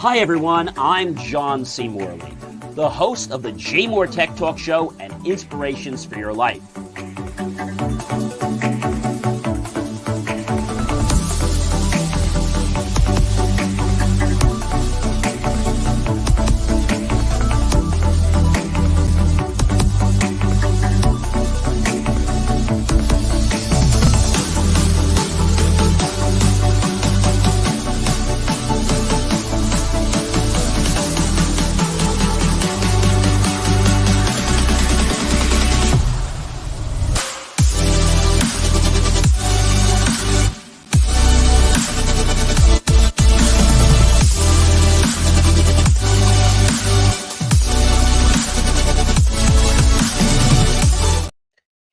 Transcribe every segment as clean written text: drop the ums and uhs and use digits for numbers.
Hi everyone, I'm John C. Morley, the host of the JMOR Tech Talk Show and Inspirations for Your Life.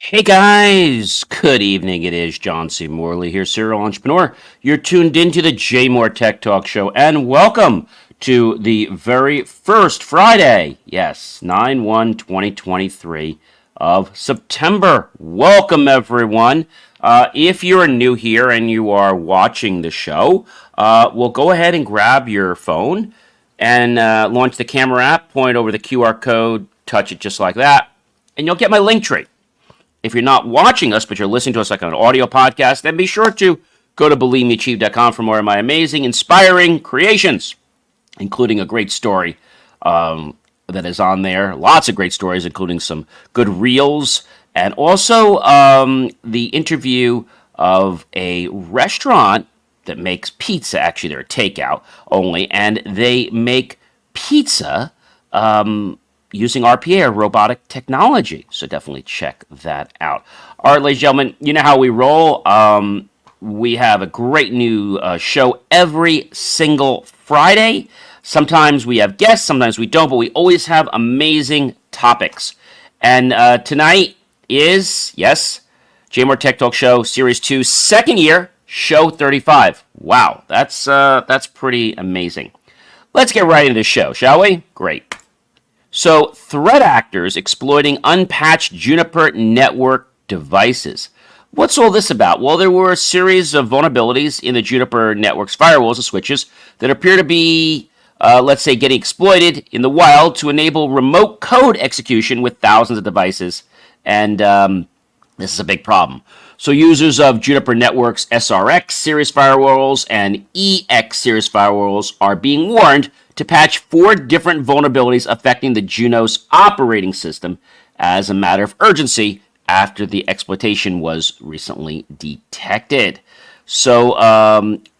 Hey guys, good evening. It is John C. Morley here, serial entrepreneur. You're tuned into the JMOR Tech Talk Show, and welcome to the very first Friday, yes, 9/1/2023 of September. Welcome, everyone. If you're new here and you are watching the show, well, go ahead and grab your phone and launch the camera app, point over the QR code, touch it just like that, and you'll get my link tree. If you're not watching us, but you're listening to us like on an audio podcast, then be sure to go to believemeachieve.com for more of my amazing, inspiring creations, including a great story that is on there. Lots of great stories, including some good reels, and also the interview of a restaurant that makes pizza. Actually, they're a takeout only, and they make pizza using RPA, or robotic technology. So definitely check that out. All right, ladies and gentlemen, you know how we roll. We have a great new show every single Friday. Sometimes we have guests, sometimes we don't, but we always have amazing topics. And tonight is, yes, JMOR Tech Talk Show Series 2, second year, show 35. Wow, that's pretty amazing. Let's get right into the show, shall we? Great. So, threat actors exploiting unpatched Juniper Network devices. What's all this about? Well, there were a series of vulnerabilities in the Juniper Networks firewalls and switches that appear to be, let's say, getting exploited in the wild to enable remote code execution with thousands of devices. And this is a big problem. So users of Juniper Networks SRX series firewalls and EX series firewalls are being warned to patch 4 different vulnerabilities affecting the Junos operating system as a matter of urgency after the exploitation was recently detected. So,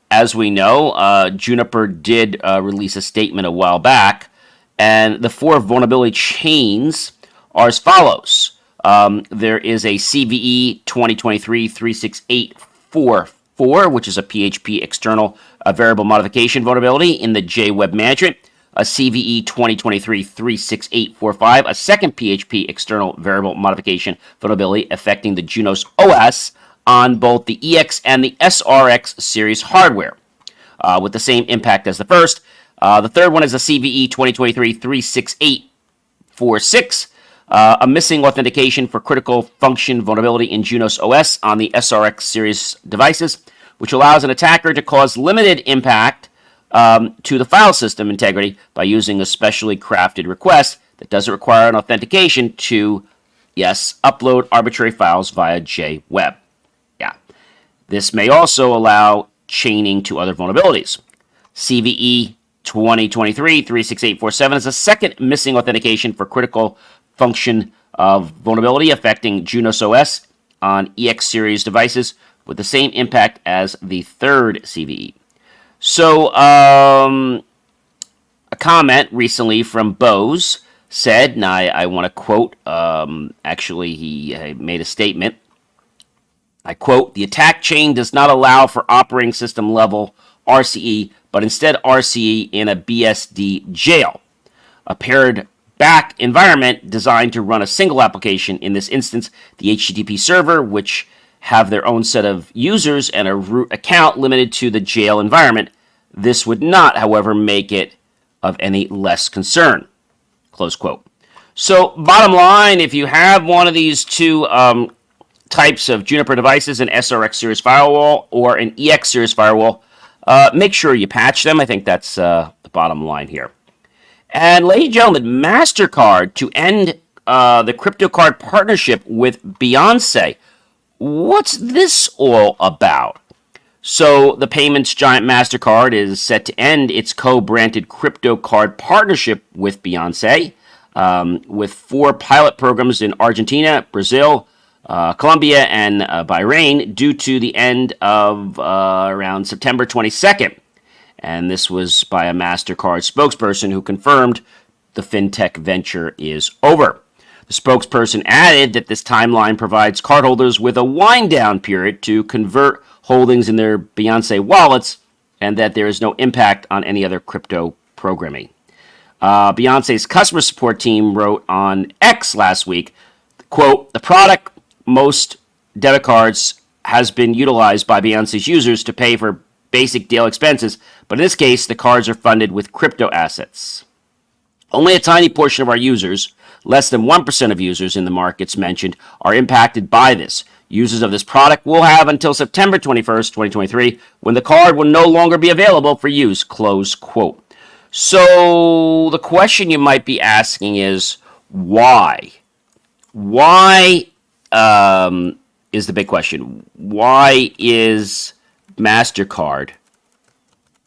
as we know, Juniper did release a statement a while back, and the 4 vulnerability chains are as follows. There is a CVE 2023-36844, which is a PHP external variable modification vulnerability in the JWeb management. A CVE 2023-36845, a second PHP external variable modification vulnerability affecting the Junos OS on both the EX and the SRX series hardware, with the same impact as the first. The third one is a CVE 2023-36846, a missing authentication for critical function vulnerability in Junos OS on the SRX series devices, which allows an attacker to cause limited impact to the file system integrity by using a specially crafted request that doesn't require an authentication to, yes, upload arbitrary files via JWeb. Yeah. This may also allow chaining to other vulnerabilities. CVE 2023-36847 is a second missing authentication for critical function of vulnerability affecting Junos OS on EX series devices with the same impact as the third CVE. So, a comment recently from Bose said, and I want to quote, actually he made a statement. I quote, "The attack chain does not allow for operating system level RCE, but instead RCE in a BSD jail. A pared back environment designed to run a single application, in this instance, the HTTP server, which have their own set of users and a root account limited to the jail environment. This would not, however, make it of any less concern." Close quote. So, bottom line, if you have one of these two types of Juniper devices, an SRX series firewall or an EX series firewall, make sure you patch them. I think that's the bottom line here. And ladies and gentlemen, Mastercard to end the crypto card partnership with Beyonce. What's this all about? So the payments giant Mastercard is set to end its co-branded crypto card partnership with Beyonce, with 4 pilot programs in Argentina, Brazil, Colombia, and Bahrain due to the end of around September 22nd. And this was by a Mastercard spokesperson who confirmed the fintech venture is over. The spokesperson added that this timeline provides cardholders with a wind-down period to convert holdings in their Beyonce wallets, and that there is no impact on any other crypto programming. Beyonce's customer support team wrote on X last week, quote, "The product, most debit cards, has been utilized by Beyonce's users to pay for basic daily expenses, but in this case, the cards are funded with crypto assets. Only a tiny portion of our users, less than 1% of users in the markets mentioned, are impacted by this. Users of this product will have until September 21st, 2023, when the card will no longer be available for use," close quote. So the question you might be asking is, why? Why is the big question. Why is Mastercard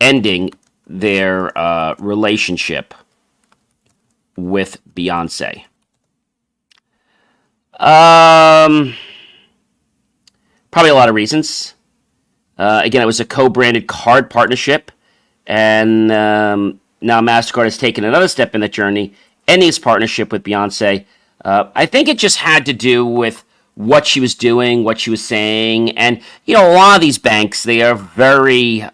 ending their relationship with Beyonce? Probably a lot of reasons. Again, it was a co-branded card partnership, and now Mastercard has taken another step in the journey, ending its partnership with Beyonce. I think it just had to do with what she was doing, what she was saying, and a lot of these banks, they are very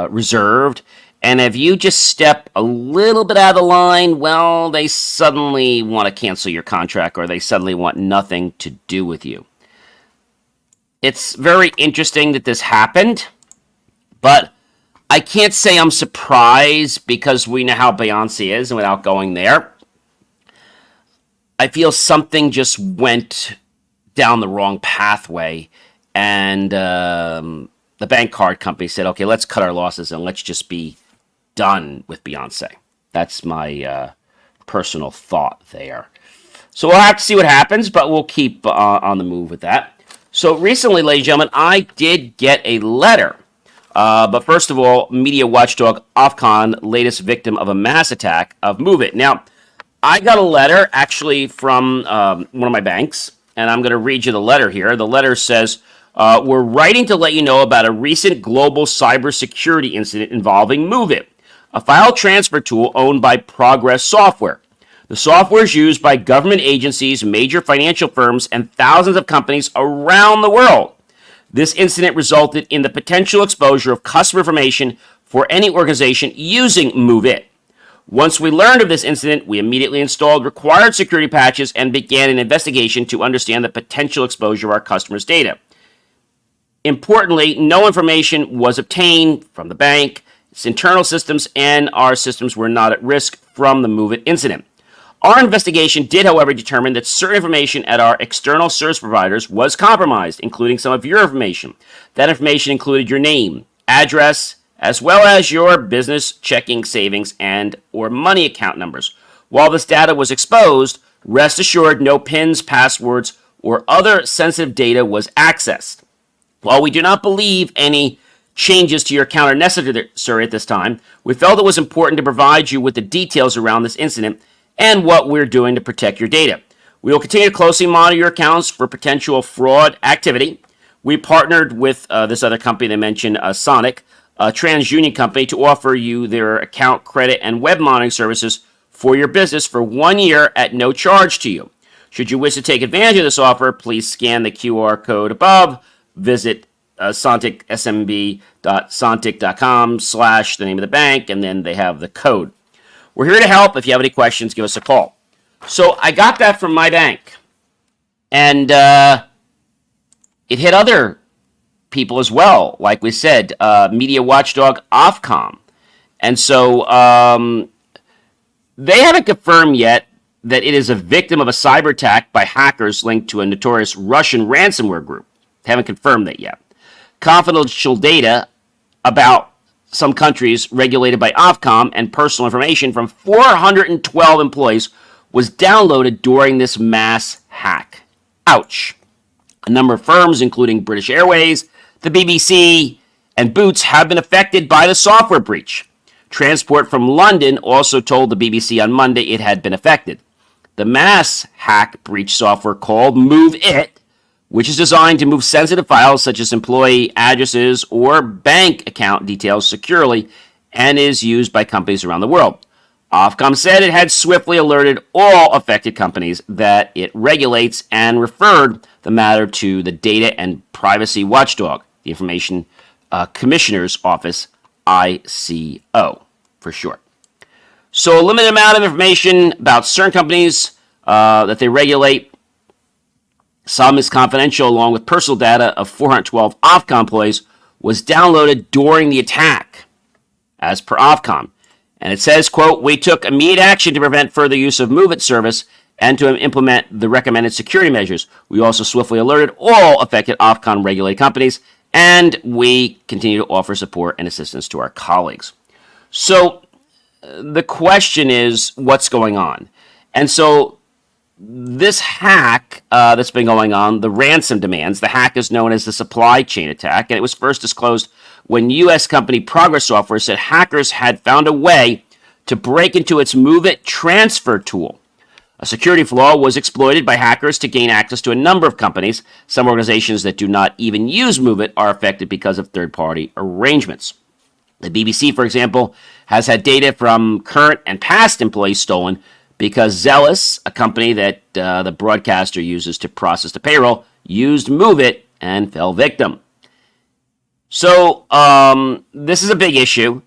reserved, and if you just step a little bit out of the line, well, they suddenly want to cancel your contract, or they suddenly want nothing to do with you. It's very interesting that this happened, but I can't say I'm surprised because we know how Beyonce is, and without going there, I feel something just went down the wrong pathway, and the bank card company said, okay, let's cut our losses and let's just be done with Beyonce. That's my personal thought there. So we'll have to see what happens, but we'll keep on the move with that. So recently, ladies and gentlemen, I did get a letter. But first of all, media watchdog Ofcom, latest victim of a mass attack of MOVEit. Now, I got a letter actually from one of my banks, and I'm going to read you the letter here. The letter says, we're writing to let you know about a recent global cybersecurity incident involving MOVEit, a file transfer tool owned by Progress Software. The software is used by government agencies, major financial firms, and thousands of companies around the world. This incident resulted in the potential exposure of customer information for any organization using MOVEit. Once we learned of this incident, we immediately installed required security patches and began an investigation to understand the potential exposure of our customers' data. Importantly, no information was obtained from the bank, its internal systems, and our systems were not at risk from the MOVEit incident. Our investigation did, however, determine that certain information at our external service providers was compromised, including some of your information. That information included your name, address, as well as your business checking, savings, and or money account numbers. While this data was exposed, rest assured no PINs, passwords, or other sensitive data was accessed. While we do not believe any changes to your account are necessary at this time, we felt it was important to provide you with the details around this incident and what we're doing to protect your data. We will continue to closely monitor your accounts for potential fraud activity. We partnered with this other company they mentioned, Sonic, a TransUnion company, to offer you their account credit and web monitoring services for your business for 1 year at no charge to you. Should you wish to take advantage of this offer, please scan the QR code above, visit sonticsmb.sontic.com / the name of the bank, and then they have the code. We're here to help. If you have any questions, give us a call. So I got that from my bank, and it hit other people as well. Like we said, media watchdog Ofcom. And so they haven't confirmed yet that it is a victim of a cyber attack by hackers linked to a notorious Russian ransomware group. They haven't confirmed that yet. Confidential data about some countries regulated by Ofcom, and personal information from 412 employees was downloaded during this mass hack. Ouch. A number of firms, including British Airways, the BBC, and Boots, have been affected by the software breach. Transport from London also told the BBC on Monday it had been affected. The mass hack breach software called MOVEit, which is designed to move sensitive files such as employee addresses or bank account details securely, and is used by companies around the world. Ofcom said it had swiftly alerted all affected companies that it regulates and referred the matter to the Data and Privacy Watchdog, the Information Commissioner's Office, ICO for short. So a limited amount of information about certain companies that they regulate. Some is confidential, along with personal data of 412 Ofcom employees, was downloaded during the attack, as per Ofcom. And it says, quote, "We took immediate action to prevent further use of MOVEit service and to implement the recommended security measures. We also swiftly alerted all affected Ofcom-regulated companies, and we continue to offer support and assistance to our colleagues." So the question is, what's going on? And so this hack that's been going on, the ransom demands, the hack is known as the supply chain attack, and it was first disclosed when U.S. company Progress Software said hackers had found a way to break into its MOVEit transfer tool. A security flaw was exploited by hackers to gain access to a number of companies. Some organizations that do not even use MOVEit are affected because of third-party arrangements. The BBC, for example, has had data from current and past employees stolen because Zealous, a company that the broadcaster uses to process the payroll, used MOVEit and fell victim. So this is a big issue,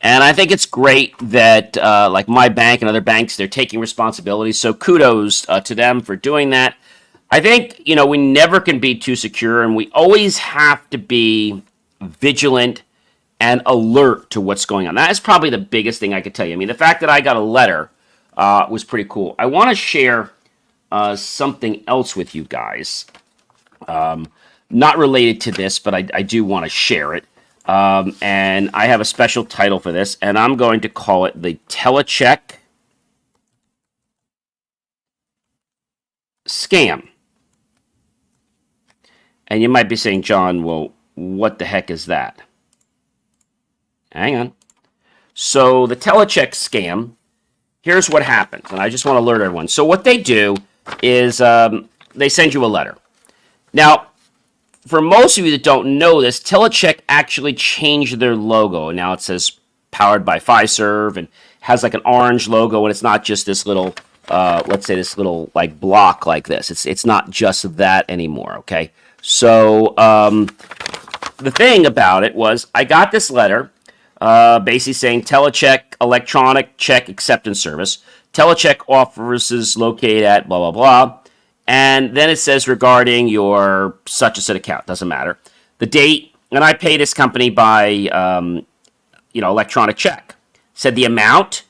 and I think it's great that like my bank and other banks, they're taking responsibility. So kudos to them for doing that. I think, we never can be too secure, and we always have to be vigilant and alert to what's going on. That is probably the biggest thing I could tell you. I mean, the fact that I got a letter was pretty cool. I want to share something else with you guys. Not related to this, but I do want to share it. And I have a special title for this, and I'm going to call it the Telecheck Scam. And you might be saying, John, well, what the heck is that? Hang on. So the Telecheck Scam, here's what happens, and I just want to alert everyone. So what they do is they send you a letter. Now, for most of you that don't know this, Telecheck actually changed their logo. Now it says powered by Fiserv and has like an orange logo, and it's not just this little, let's say this little like block like this. It's not just that anymore, okay? So the thing about it was I got this letter basically saying Telecheck electronic check acceptance service. Telecheck offers is located at blah, blah, blah. And then it says regarding your such and such account, doesn't matter. The date, and I pay this company by, electronic check. Said the amount,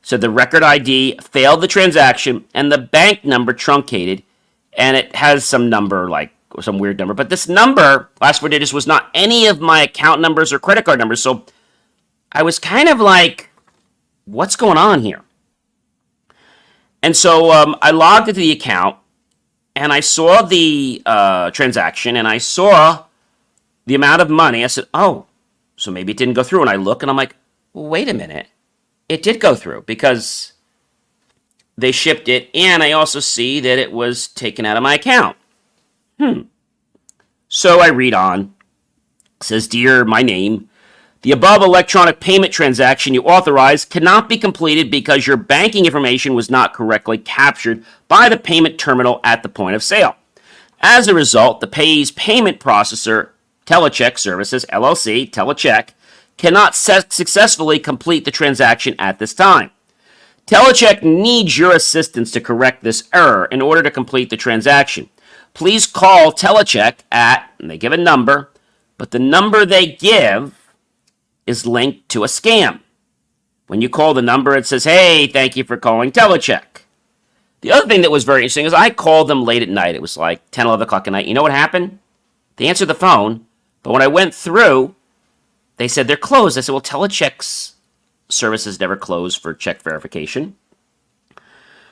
said the record ID, failed the transaction, and the bank number truncated, and it has some number, like some weird number. But this number, last 4 digits, was not any of my account numbers or credit card numbers. So I was kind of like, what's going on here? And so I logged into the account, and I saw the transaction, and I saw the amount of money. I said, oh, so maybe it didn't go through. And I look, and I'm like, well, wait a minute. It did go through because they shipped it, and I also see that it was taken out of my account. So I read on. It says, dear, my name. The above electronic payment transaction you authorized cannot be completed because your banking information was not correctly captured by the payment terminal at the point of sale. As a result, the payee's payment processor, Telecheck Services, LLC, Telecheck, cannot successfully complete the transaction at this time. Telecheck needs your assistance to correct this error in order to complete the transaction. Please call Telecheck at, and they give a number, but the number they give is linked to a scam. When you call the number, it says, hey, thank you for calling Telecheck. The other thing that was very interesting is I called them late at night. It was like 10, 11 o'clock at night. You know what happened? They answered the phone, but when I went through, they said they're closed. I said, well, telecheck's services never close for check verification.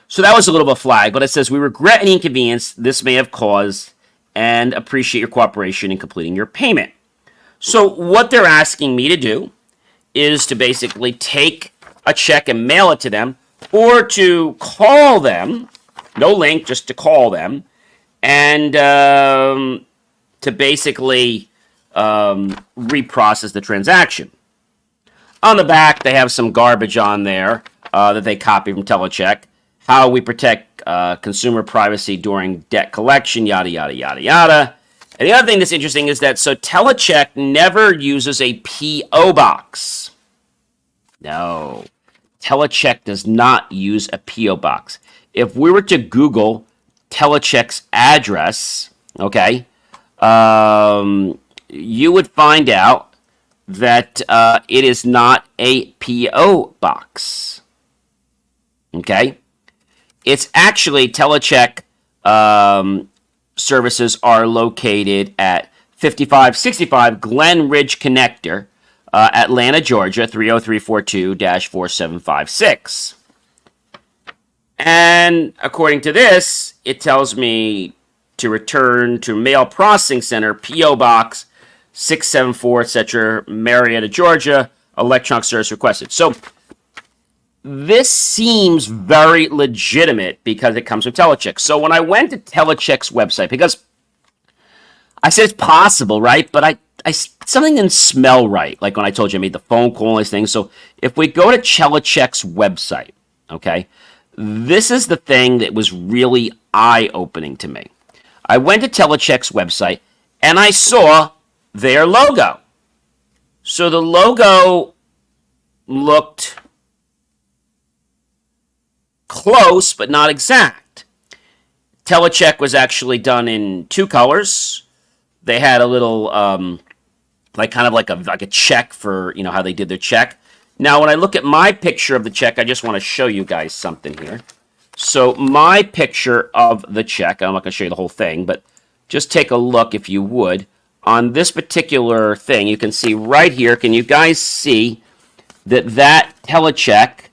So that was a little bit of a flag, but it says, we regret any inconvenience this may have caused and appreciate your cooperation in completing your payment. So what they're asking me to do is to basically take a check and mail it to them, or to call them, no link, just to call them, and to basically reprocess the transaction. On the back, they have some garbage on there that they copy from Telecheck. How we protect consumer privacy during debt collection, yada, yada, yada, yada. And the other thing that's interesting is that, so Telecheck never uses a P.O. box. No. Telecheck does not use a P.O. box. If we were to Google Telecheck's address, okay, you would find out that it is not a P.O. box. Okay? It's actually Telecheck services are located at 5565 Glen Ridge Connector, Atlanta, Georgia, 30342-4756. And according to this, it tells me to return to Mail Processing Center, P.O. Box 674, etc., Marietta, Georgia, electronic service requested. So this seems very legitimate because it comes from Telecheck. So when I went to Telecheck's website, because I said it's possible, right? But I something didn't smell right. Like when I told you I made the phone call and all these things. So if we go to Telecheck's website, okay, this is the thing that was really eye-opening to me. I went to Telecheck's website and I saw their logo. So the logo looked close, but not exact. Telecheck was actually done in two colors. They had a little, like a check for, you know, how they did their check. Now, when I look at my picture of the check, I just want to show you guys something here. So my picture of the check, I'm not going to show you the whole thing, but just take a look if you would. On this particular thing, you can see right here, can you guys see that Telecheck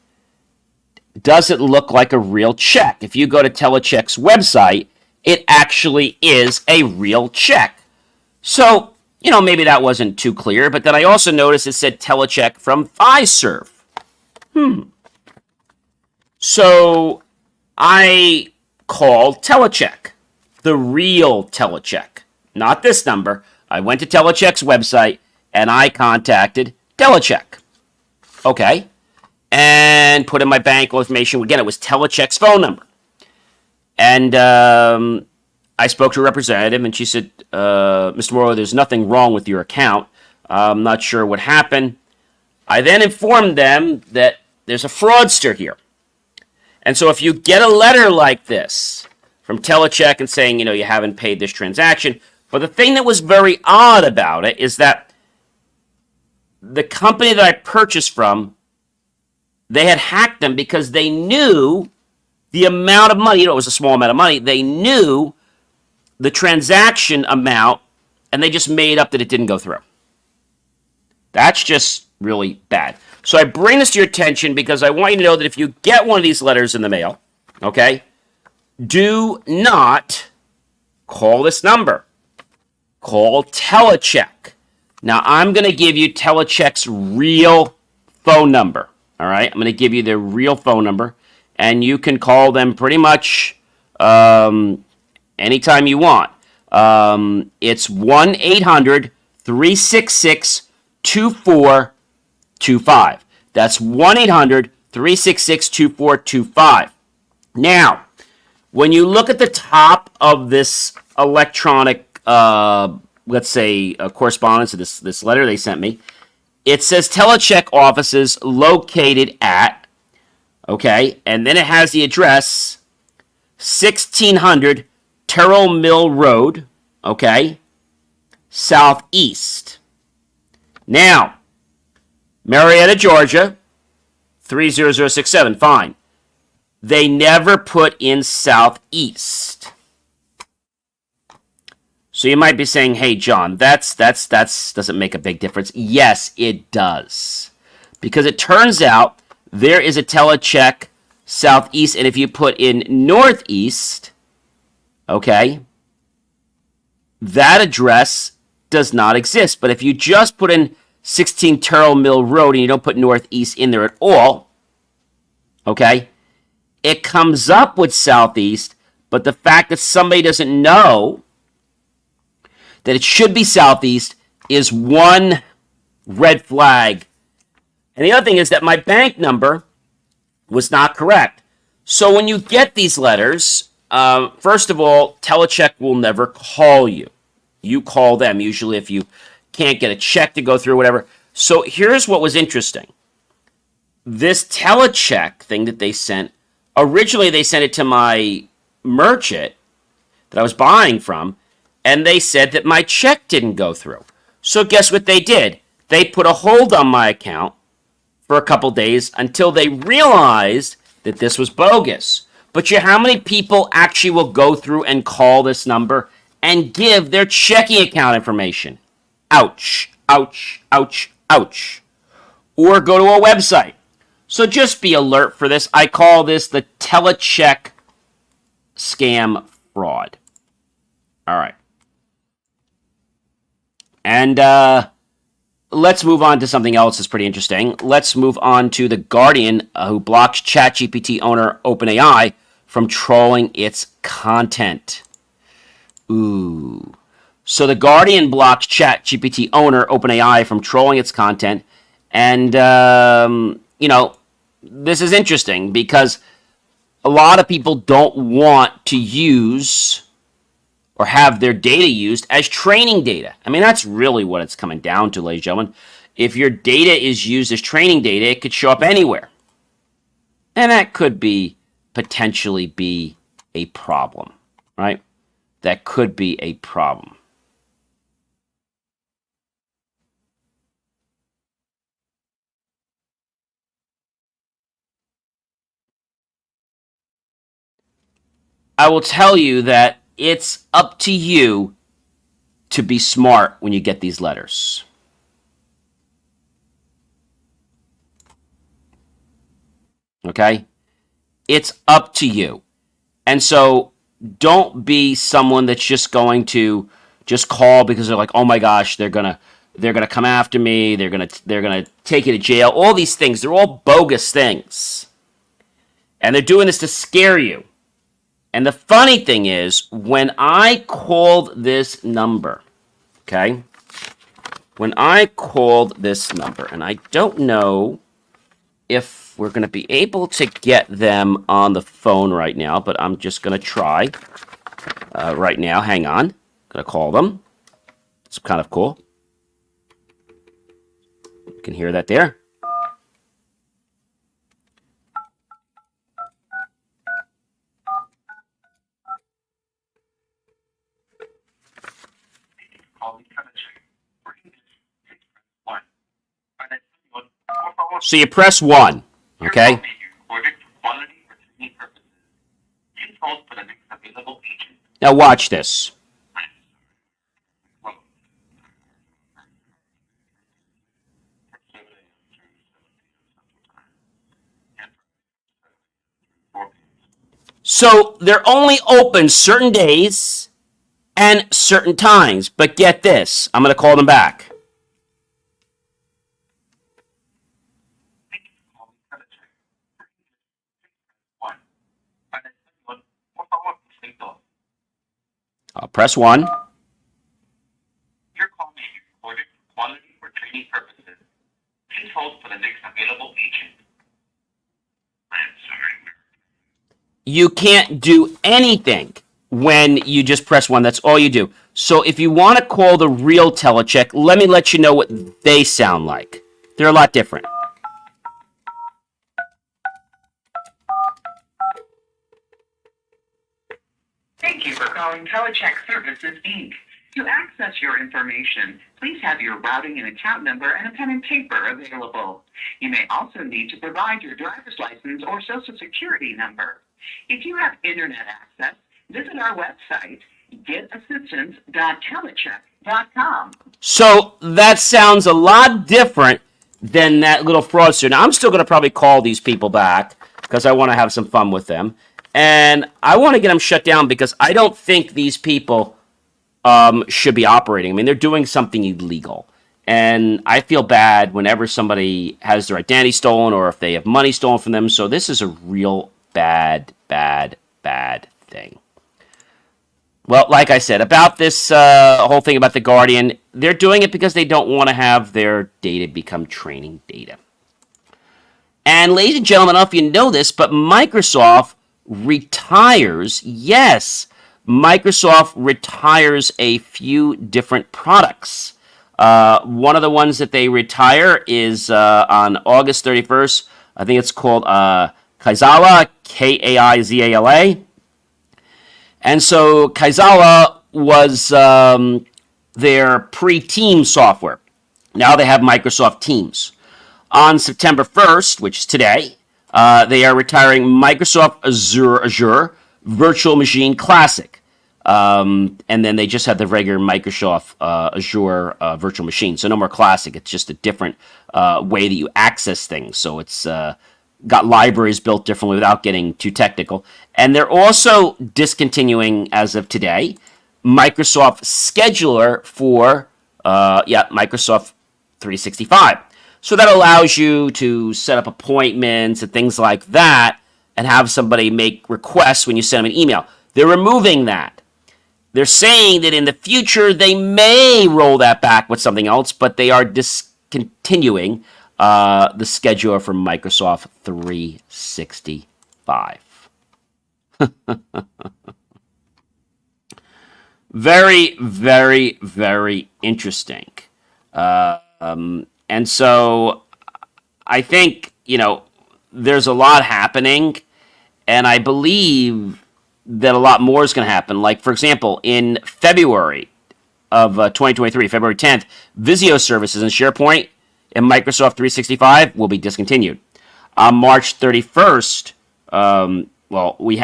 doesn't look like a real check? If you go to Telecheck's website, it actually is a real check. So, you know, maybe that wasn't too clear, but then I also noticed it said Telecheck from Fiserv. So I called Telecheck, the real Telecheck, not this number. I went to Telecheck's website and I contacted Telecheck. Okay. And put in my bank information. Again, it was Telecheck's phone number. And I spoke to a representative, and she said, Mr. Morrow, there's nothing wrong with your account. I'm not sure what happened. I then informed them that there's a fraudster here. And so if you get a letter like this from Telecheck and saying, you know, you haven't paid this transaction, but the thing that was very odd about it is that the company that I purchased from, they had hacked them because they knew the amount of money, you know, it was a small amount of money, they knew the transaction amount, and they just made up that it didn't go through. That's just really bad. So I bring this to your attention because I want you to know that if you get one of these letters in the mail, okay, do not call this number. Call Telecheck. Now, I'm going to give you Telecheck's real phone number. All right, I'm going to give you their real phone number, and you can call them pretty much anytime you want. It's 1-800-366-2425. That's 1-800-366-2425. Now, when you look at the top of this electronic, let's say, correspondence of this letter they sent me, it says Telecheck offices located at, okay, and then it has the address, 1600 Terrell Mill Road, okay, Southeast. Now, Marietta, Georgia, 30067, fine. They never put in Southeast. So you might be saying, "Hey, John, that's doesn't make a big difference." Yes, it does, because it turns out there is a telecheck southeast, and if you put in northeast, okay, that address does not exist. But if you just put in 16 Terrell Mill Road and you don't put northeast in there at all, okay, it comes up with southeast. But the fact that somebody doesn't know that it should be southeast is one red flag. And the other thing is that my bank number was not correct. So when you get these letters, first of all, telecheck will never call you. You call them, usually if you can't get a check to go through, whatever. So here's what was interesting. This telecheck thing that they sent, originally they sent it to my merchant that I was buying from, and they said that my check didn't go through. So guess what they did? They put a hold on my account for a couple days until they realized that this was bogus. But you know how many people actually will go through and call this number and give their checking account information? Ouch, ouch, ouch, ouch. Or go to a website. So just be alert for this. I call this the telecheck scam fraud. All right. And let's move on to something else that's pretty interesting. Let's move on to The Guardian, who blocks ChatGPT owner OpenAI from trolling its content. Ooh. So The Guardian blocks ChatGPT owner OpenAI from trolling its content. And, this is interesting because a lot of people don't want to use or have their data used as training data. I mean, that's really what it's coming down to, ladies and gentlemen. If your data is used as training data, it could show up anywhere. And that could potentially be a problem, right? That could be a problem. I will tell you that it's up to you to be smart when you get these letters. Okay? It's up to you. And so don't be someone that's just going to just call because they're like, "Oh my gosh, they're going to come after me. They're going to take you to jail." All these things, they're all bogus things. And they're doing this to scare you. And the funny thing is, when I called this number, okay? When I called this number, and I don't know if we're going to be able to get them on the phone right now, but I'm just going to try right now. Hang on. Going to call them. It's kind of cool. You can hear that there. So you press 1, okay? Now watch this. So they're only open certain days and certain times. But get this, I'm going to call them back. I'll press 1. Your call may be recorded for quality or training purposes. Please hold for the next available agent. I'm sorry. You can't do anything when you just press 1. That's all you do. So if you want to call the real telecheck, let me let you know what they sound like. They're a lot different. Thank you for calling Telecheck Services, Inc. To access your information, please have your routing and account number and a pen and paper available. You may also need to provide your driver's license or social security number. If you have internet access, visit our website, getassistance.telecheck.com. So that sounds a lot different than that little fraudster. Now, I'm still going to probably call these people back because I want to have some fun with them. And I want to get them shut down because I don't think these people should be operating. I mean, they're doing something illegal. And I feel bad whenever somebody has their identity stolen or if they have money stolen from them. So this is a real bad thing. Well, like I said, about this whole thing about the Guardian, they're doing it because they don't want to have their data become training data. And ladies and gentlemen, I don't know if you know this, but Microsoft retires, yes, Microsoft retires a few different products. One of the ones that they retire is on August 31st. I think it's called Kaizala, Kaizala. And so Kaizala was their pre-Teams software. Now they have Microsoft Teams. On September 1st, which is today, they are retiring Microsoft Azure Virtual Machine Classic. And then they just have the regular Microsoft Azure Virtual Machine. So no more Classic. It's just a different way that you access things. So it's got libraries built differently without getting too technical. And they're also discontinuing, as of today, Microsoft Scheduler for Microsoft 365. So that allows you to set up appointments and things like that and have somebody make requests when you send them an email. They're removing that. They're saying that in the future they may roll that back with something else, but they are discontinuing the scheduler for Microsoft 365. Very interesting. And so I think, there's a lot happening, and I believe that a lot more is going to happen. Like, for example, in February of 2023, February 10th, Visio services and SharePoint and Microsoft 365 will be discontinued. On March 31st, we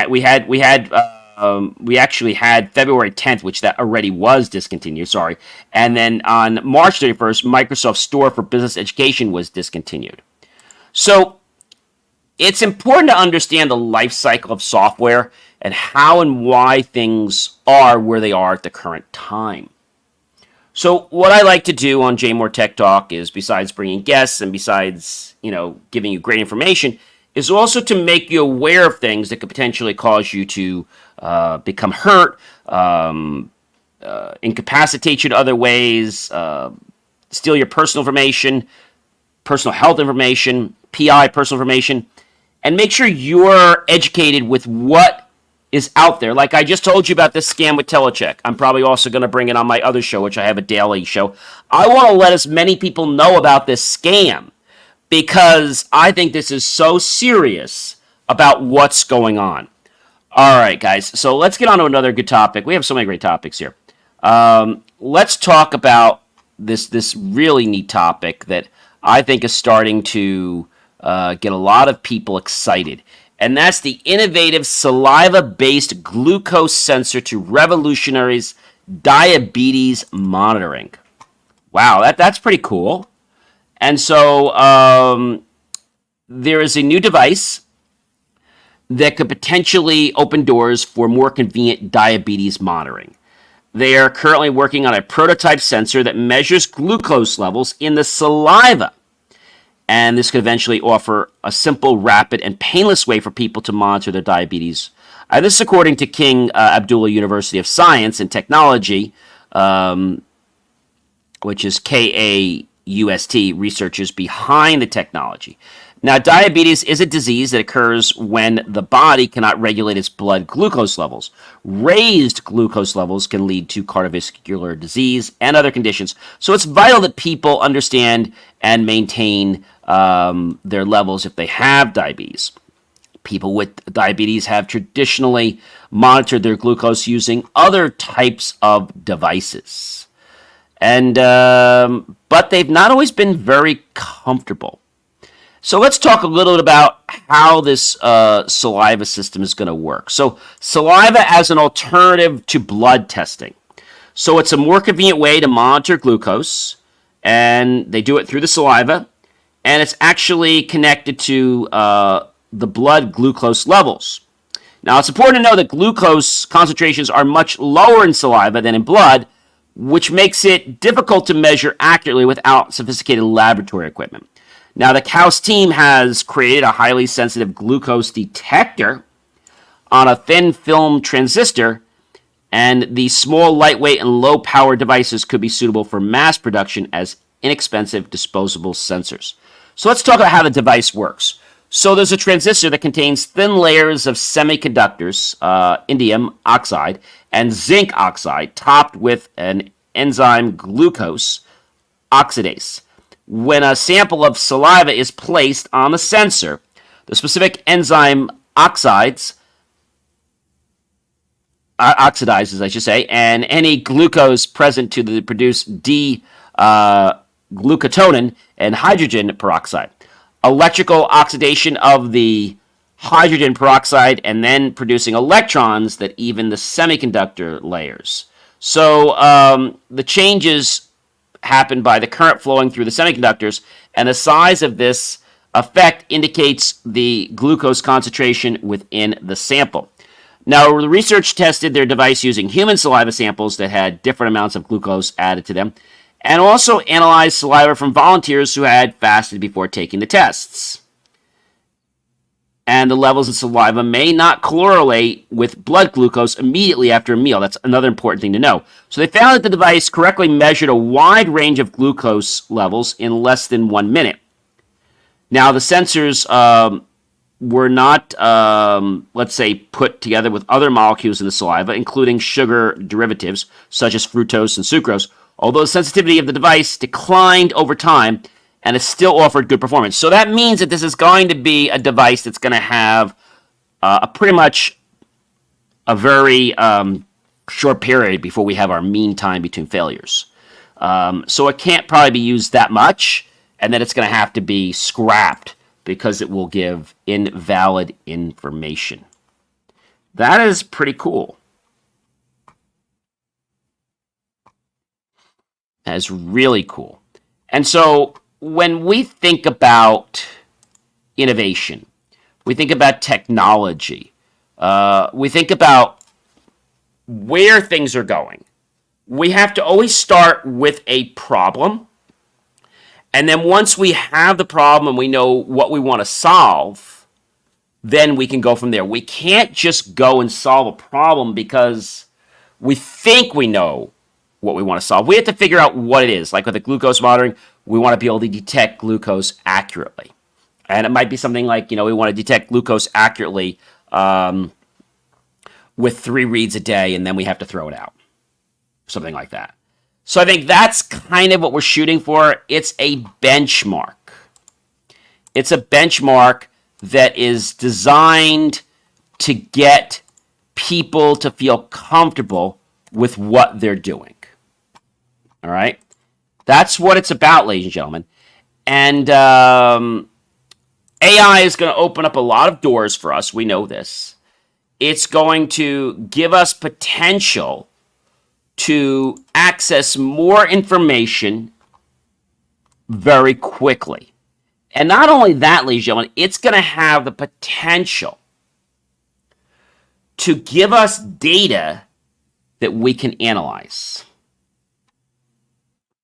actually had February 10th, which that already was discontinued, sorry. And then on March 31st, Microsoft Store for Business Education was discontinued. So it's important to understand the life cycle of software and how and why things are where they are at the current time. So what I like to do on JMOR Tech Talk is, besides bringing guests and besides, giving you great information, is also to make you aware of things that could potentially cause you to become hurt, incapacitate you in other ways, steal your personal information, personal health information, PI personal information, and make sure you're educated with what is out there. Like I just told you about this scam with Telecheck. I'm probably also going to bring it on my other show, which I have a daily show. I want to let as many people know about this scam because I think this is so serious about what's going on. All right, guys. So let's get on to another good topic. We have so many great topics here. Let's talk about this really neat topic that I think is starting to get a lot of people excited. And that's the innovative saliva-based glucose sensor to revolutionize diabetes monitoring. Wow, that's pretty cool. And so there is a new device that could potentially open doors for more convenient diabetes monitoring. They are currently working on a prototype sensor that measures glucose levels in the saliva. And this could eventually offer a simple, rapid, and painless way for people to monitor their diabetes. This is according to King Abdullah University of Science and Technology, which is KAUST, researchers behind the technology. Now, diabetes is a disease that occurs when the body cannot regulate its blood glucose levels. Raised glucose levels can lead to cardiovascular disease and other conditions. So it's vital that people understand and maintain their levels if they have diabetes. People with diabetes have traditionally monitored their glucose using other types of devices. And but they've not always been very comfortable. So let's talk a little bit about how this saliva system is going to work. So saliva as an alternative to blood testing. So it's a more convenient way to monitor glucose, and they do it through the saliva, and it's actually connected to the blood glucose levels. Now, it's important to know that glucose concentrations are much lower in saliva than in blood, which makes it difficult to measure accurately without sophisticated laboratory equipment. Now, the Kaus team has created a highly sensitive glucose detector on a thin film transistor, and these small, lightweight, and low-power devices could be suitable for mass production as inexpensive disposable sensors. So let's talk about how the device works. So there's a transistor that contains thin layers of semiconductors, indium oxide, and zinc oxide, topped with an enzyme glucose oxidase. When a sample of saliva is placed on the sensor, the specific enzyme oxidizes, I should say, and any glucose present to produce D-glucotonin and hydrogen peroxide. Electrical oxidation of the hydrogen peroxide and then producing electrons that even the semiconductor layers. So the changes happen by the current flowing through the semiconductors, and the size of this effect indicates the glucose concentration within the sample. Now, the research tested their device using human saliva samples that had different amounts of glucose added to them, and also analyzed saliva from volunteers who had fasted before taking the tests. And the levels of saliva may not correlate with blood glucose immediately after a meal. That's another important thing to know. So they found that the device correctly measured a wide range of glucose levels in less than 1 minute. Now, the sensors were not, let's say, put together with other molecules in the saliva, including sugar derivatives such as fructose and sucrose, although the sensitivity of the device declined over time, and it still offered good performance. So that means that this is going to be a device that's going to have pretty much a very short period before we have our mean time between failures. So it can't probably be used that much, and then it's going to have to be scrapped because it will give invalid information. That is pretty cool. That is really cool. And so when we think about innovation, we think about technology, we think about where things are going, we have to always start with a problem. And then once we have the problem and we know what we want to solve, then we can go from there. We can't just go and solve a problem because we think we know what we want to solve. We have to figure out what it is. Like with the glucose monitoring, we want to be able to detect glucose accurately. And it might be something like, we want to detect glucose accurately with 3 reads a day, and then we have to throw it out. Something like that. So I think that's kind of what we're shooting for. It's a benchmark. It's a benchmark that is designed to get people to feel comfortable with what they're doing. All right? That's what it's about, ladies and gentlemen. And AI is going to open up a lot of doors for us. We know this. It's going to give us potential to access more information very quickly. And not only that, ladies and gentlemen, it's going to have the potential to give us data that we can analyze.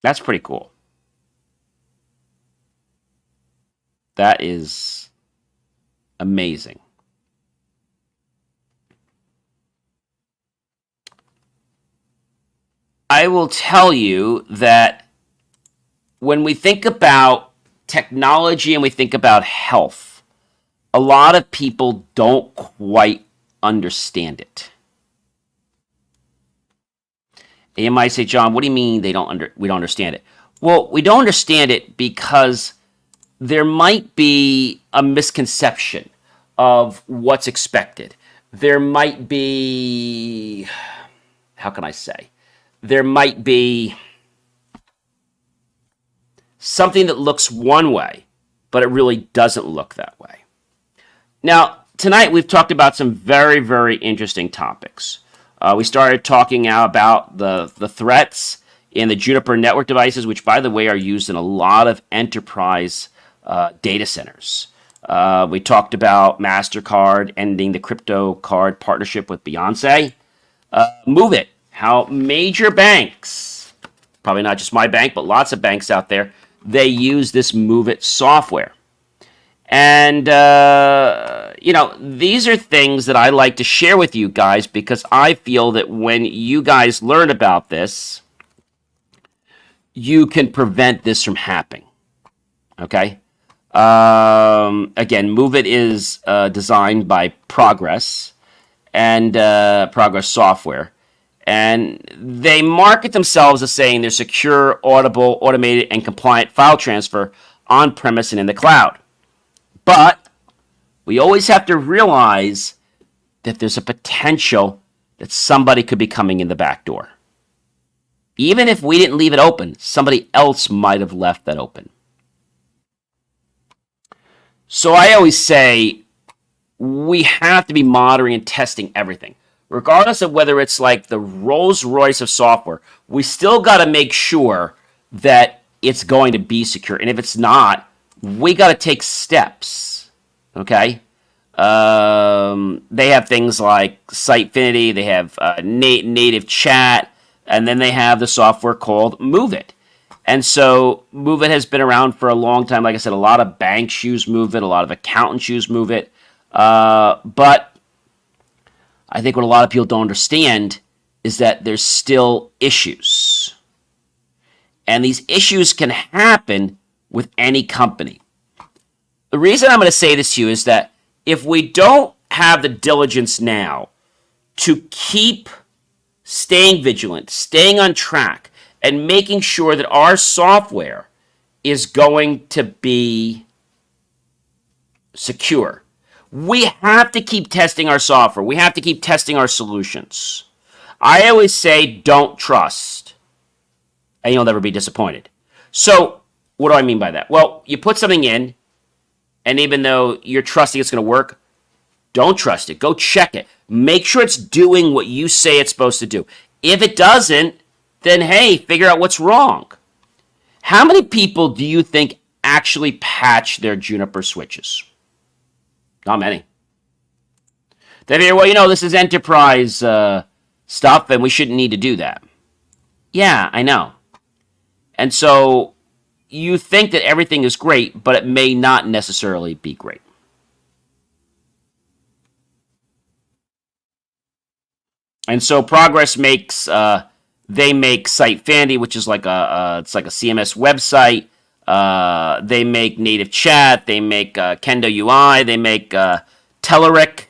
That's pretty cool. That is amazing. I will tell you that when we think about technology and we think about health, a lot of people don't quite understand it. And you might say, John, what do you mean we don't understand it? Well, we don't understand it because there might be a misconception of what's expected. There might be, how can I say? There might be something that looks one way but it really doesn't look that way. Now, tonight we've talked about some very, very interesting topics. We started talking now about the threats in the Juniper Network devices, which, by the way, are used in a lot of enterprise data centers. We talked about Mastercard ending the crypto card partnership with Beyonce. MOVEit, how major banks, probably not just my bank, but lots of banks out there, they use this MOVEit software. And, these are things that I like to share with you guys because I feel that when you guys learn about this, you can prevent this from happening. Okay? Again, MOVEit is designed by Progress and Progress Software. And they market themselves as saying they're secure, audible, automated, and compliant file transfer on-premise and in the cloud. But we always have to realize that there's a potential that somebody could be coming in the back door. Even if we didn't leave it open, somebody else might have left that open. So I always say we have to be monitoring and testing everything. Regardless of whether it's like the Rolls Royce of software, we still got to make sure that it's going to be secure. And if it's not, we got to take steps, okay? They have things like Sitefinity, they have native chat, and then they have the software called MOVEit. And so MOVEit has been around for a long time. Like I said, a lot of banks use MOVEit, a lot of accountants use MOVEit. But I think what a lot of people don't understand is that there's still issues. And these issues can happen with any company. The reason I'm going to say this to you is that if we don't have the diligence now to keep staying vigilant, staying on track, and making sure that our software is going to be secure, we have to keep testing our software. We have to keep testing our solutions. I always say don't trust, and you'll never be disappointed. So what do I mean by that? Well, you put something in, and even though you're trusting it's going to work, don't trust it. Go check it. Make sure it's doing what you say it's supposed to do. If it doesn't, then hey, figure out what's wrong. How many people do you think actually patch their Juniper switches? Not many. They figure, well, this is enterprise stuff, and we shouldn't need to do that. Yeah, I know. And so you think that everything is great, but it may not necessarily be great. And so Progress makes, they make Sitefinity, which is like it's like a CMS website. They make native chat. They make Kendo UI. They make Telerik.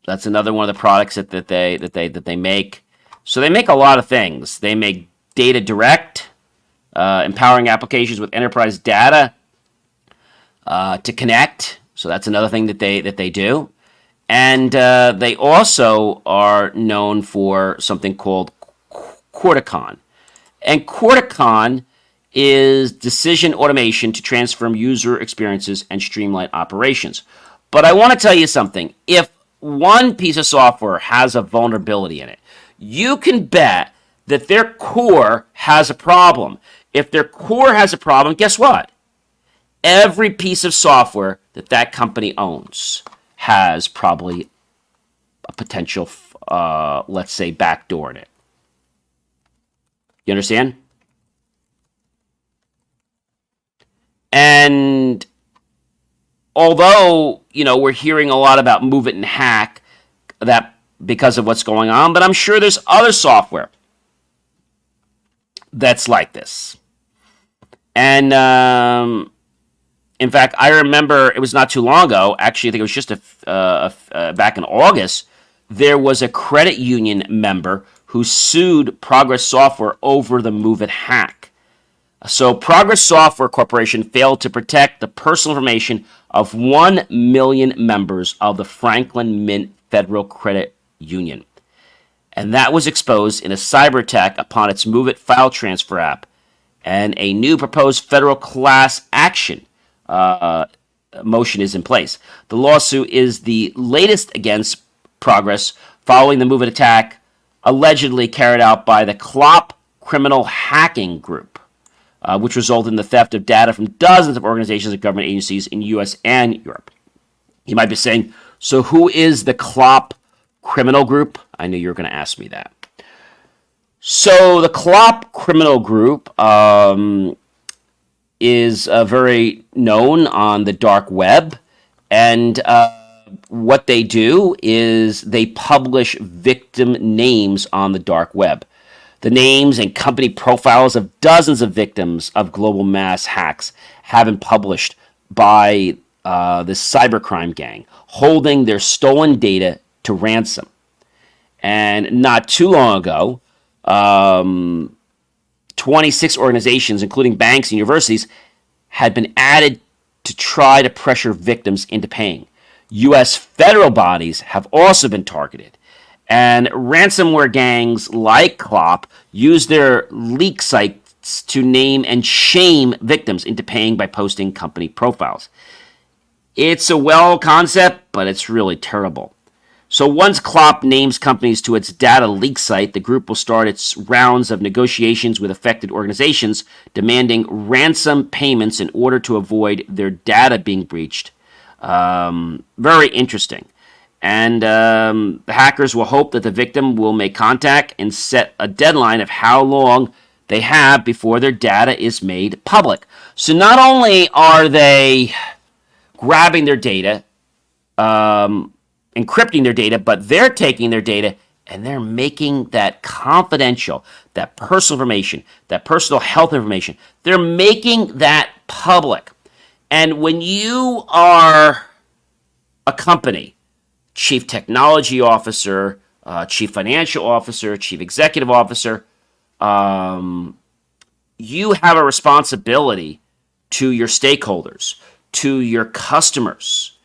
That's another one of the products that they make. So they make a lot of things. They make Data Direct, empowering applications with enterprise data to connect. So that's another thing that they do. And they also are known for something called Corticon. And Corticon is decision automation to transform user experiences and streamline operations. But I want to tell you something. If one piece of software has a vulnerability in it, you can bet that their core has a problem. If their core has a problem, guess what? Every piece of software that company owns has probably a potential, let's say, backdoor in it. You understand? And although, we're hearing a lot about MOVEit and hack that because of what's going on, but I'm sure there's other software that's like this. And in fact, I remember it was not too long ago. Actually, I think it was just back in August. There was a credit union member who sued Progress Software over the MOVEit hack. So Progress Software Corporation failed to protect the personal information of 1 million members of the Franklin Mint Federal Credit Union. And that was exposed in a cyber attack upon its MOVEit file transfer app. and a new proposed federal class action motion is in place. The lawsuit is the latest against Progress following the MOVEit attack allegedly carried out by the CLOP criminal hacking group, which resulted in the theft of data from dozens of organizations and government agencies in the U.S. and Europe. You might be saying, so who is the CLOP criminal group? I knew you were going to ask me that. So the CLOP criminal group is very known on the dark web, and what they do is they publish victim names on the dark web. The names and company profiles of dozens of victims of global mass hacks have been published by this cybercrime gang, holding their stolen data to ransom. And not too long ago, 26 organizations, including banks and universities, had been added to try to pressure victims into paying. U.S. federal bodies have also been targeted, and ransomware gangs like CLOP use their leak sites to name and shame victims into paying by posting company profiles. It's a well concept, but it's really terrible. So once CLOP names companies to its data leak site, the group will start its rounds of negotiations with affected organizations, demanding ransom payments in order to avoid their data being breached. Very interesting. And the hackers will hope that the victim will make contact and set a deadline of how long they have before their data is made public. So not only are they grabbing their data, encrypting their data, but they're taking their data and they're making that confidential, that personal information, that personal health information. They're making that public. And when you are a company, chief technology officer, chief financial officer, chief executive officer, you have a responsibility to your stakeholders, to your customers.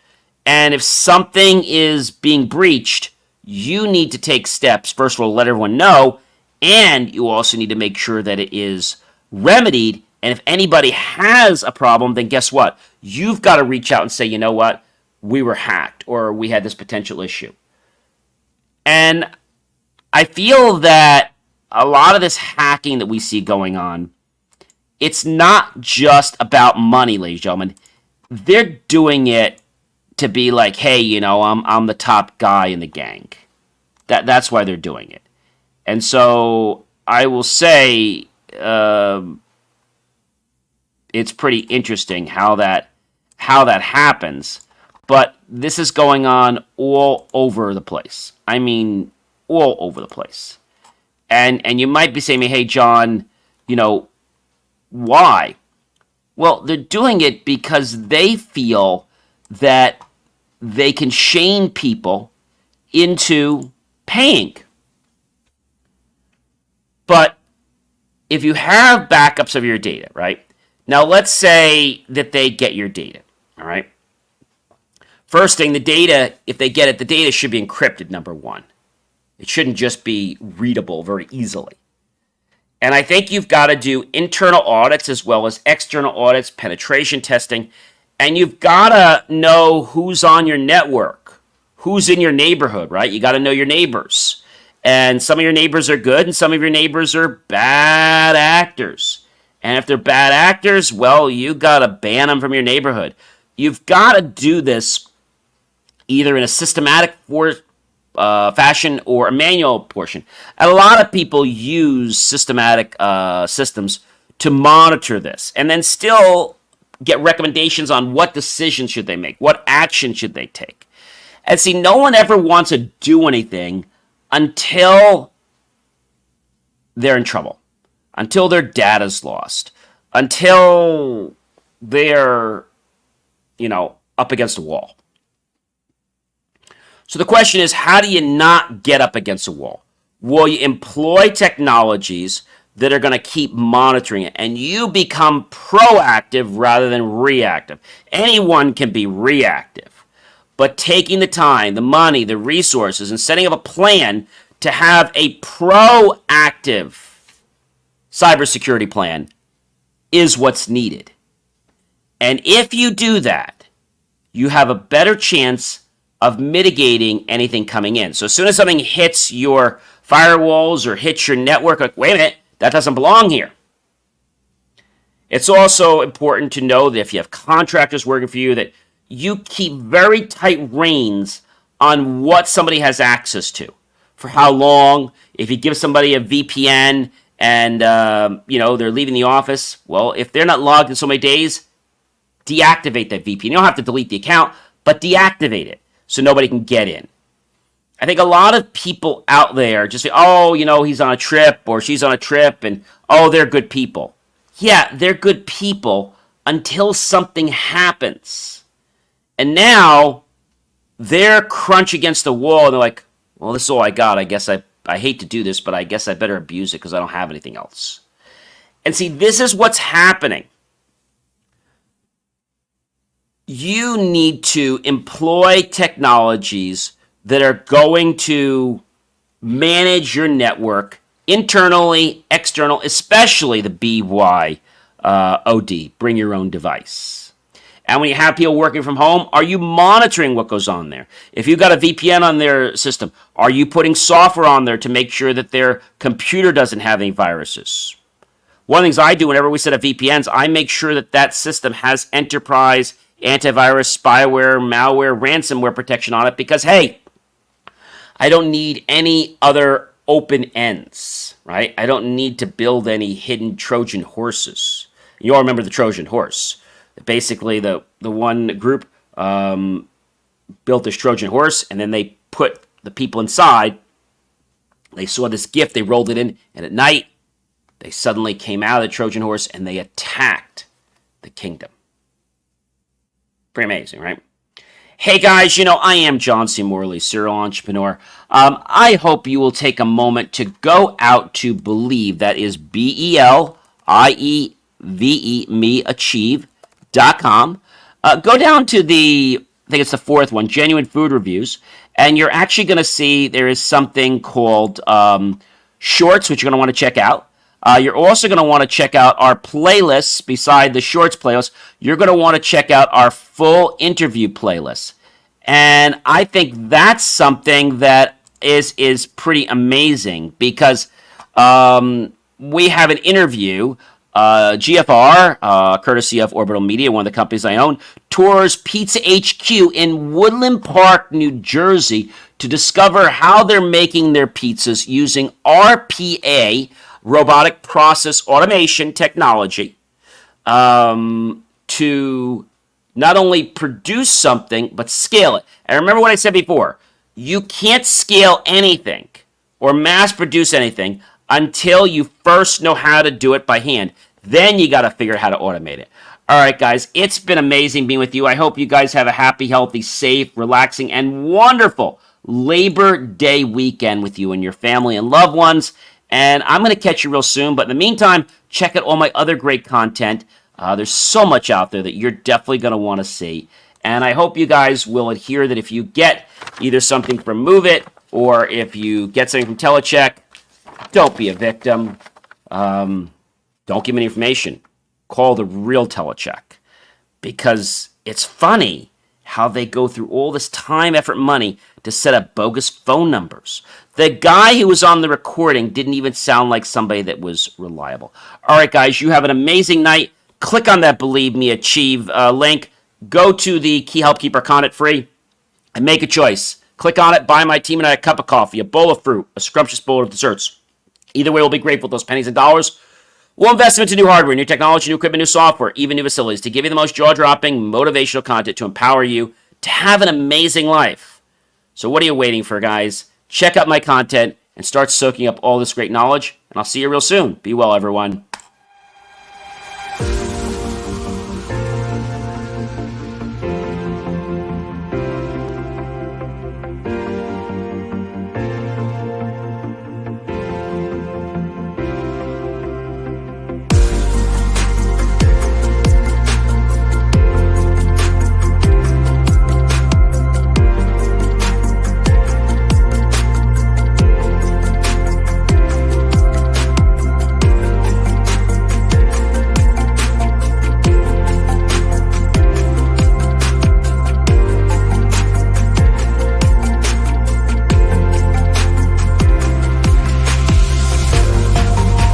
And if something is being breached, you need to take steps. First of all, let everyone know, and you also need to make sure that it is remedied. And if anybody has a problem, then guess what? You've got to reach out and say, you know what? We were hacked, or we had this potential issue. And I feel that a lot of this hacking that we see going on, it's not just about money, ladies and gentlemen. They're doing it to be like, hey, you know, I'm the top guy in the gang. That's why they're doing it. And so I will say it's pretty interesting how that happens. But this is going on all over the place. I mean, all over the place. And you might be saying to me, hey, John, you know, why? Well, they're doing it because they feel that they can shame people into paying. But if you have backups of your data, right? Now, let's say that they get your data, all right? First thing, the data, if they get it, the data should be encrypted, number one. It shouldn't just be readable very easily. And I think you've got to do internal audits as well as external audits, penetration testing, and you've got to know who's on your network, who's in your neighborhood, right? You got to know your neighbors. And some of your neighbors are good, and some of your neighbors are bad actors. And if they're bad actors, well, you got to ban them from your neighborhood. You've got to do this either in a systematic fashion or a manual portion. And a lot of people use systematic systems to monitor this and then still get recommendations on what decisions should they make, what action should they take. And see, no one ever wants to do anything until they're in trouble, until their data's lost, until they're, you know, up against a wall. So the question is, how do you not get up against a wall? Well, you employ technologies that are going to keep monitoring it, and you become proactive rather than reactive. Anyone can be reactive, but taking the time, the money, the resources, and setting up a plan to have a proactive cybersecurity plan, is what's needed. And if you do that, you have a better chance of mitigating anything coming in. So as soon as something hits your firewalls or hits your network, like, wait a minute, that doesn't belong here. It's also important to know that if you have contractors working for you, that you keep very tight reins on what somebody has access to, for how long. If you give somebody a VPN and they're leaving the office, well, if they're not logged in so many days, deactivate that VPN. You don't have to delete the account, but deactivate it so nobody can get in. I think a lot of people out there just say, oh, he's on a trip or she's on a trip, and oh, they're good people. Yeah, they're good people until something happens. And now they're crunched against the wall and they're like, well, this is all I got. I guess I hate to do this, but I guess I better abuse it because I don't have anything else. And see, this is what's happening. You need to employ technologies that are going to manage your network internally, external, especially the BYOD, bring your own device. And when you have people working from home, are you monitoring what goes on there? If you've got a VPN on their system, are you putting software on there to make sure that their computer doesn't have any viruses? One of the things I do whenever we set up VPNs, I make sure that that system has enterprise antivirus, spyware, malware, ransomware protection on it because, hey, I don't need any other open ends, right? I don't need to build any hidden Trojan horses. You all remember the Trojan horse. Basically, the one group built this Trojan horse, and then they put the people inside. They saw this gift, they rolled it in, and at night, they suddenly came out of the Trojan horse, and they attacked the kingdom. Pretty amazing, right? Hey guys, I am John C. Morley, serial entrepreneur. I hope you will take a moment to go out to Believe, that is BELIEVE, meachieve.com. Go down to I think it's the fourth one, Genuine Food Reviews, and you're actually going to see there is something called Shorts, which you're going to want to check out. You're also going to want to check out our playlists beside the Shorts playlist. You're going to want to check out our full interview playlist. And I think that's something that is pretty amazing because we have an interview. GFR, courtesy of Orbital Media, one of the companies I own, tours Pizza HQ in Woodland Park, New Jersey, to discover how they're making their pizzas using RPA, robotic process automation technology, to not only produce something, but scale it. And remember what I said before, you can't scale anything or mass produce anything until you first know how to do it by hand. Then you got to figure out how to automate it. All right, guys, it's been amazing being with you. I hope you guys have a happy, healthy, safe, relaxing, and wonderful Labor Day weekend with you and your family and loved ones. And I'm going to catch you real soon. But in the meantime, check out all my other great content. There's so much out there that you're definitely going to want to see. And I hope you guys will adhere that if you get either something from MOVEit or if you get something from Telecheck, don't be a victim. Don't give them any information. Call the real Telecheck. Because it's funny how they go through all this time, effort, money to set up bogus phone numbers. The guy who was on the recording didn't even sound like somebody that was reliable. All right, guys, you have an amazing night. Click on that Believe Me Achieve link. Go to the Key Help Keep Our Content Free and make a choice. Click on it, buy my team and I a cup of coffee, a bowl of fruit, a scrumptious bowl of desserts. Either way, we'll be grateful for those pennies and dollars. We'll invest into new hardware, new technology, new equipment, new software, even new facilities to give you the most jaw-dropping, motivational content to empower you to have an amazing life. So what are you waiting for, guys? Check out my content and start soaking up all this great knowledge, and I'll see you real soon. Be well, everyone.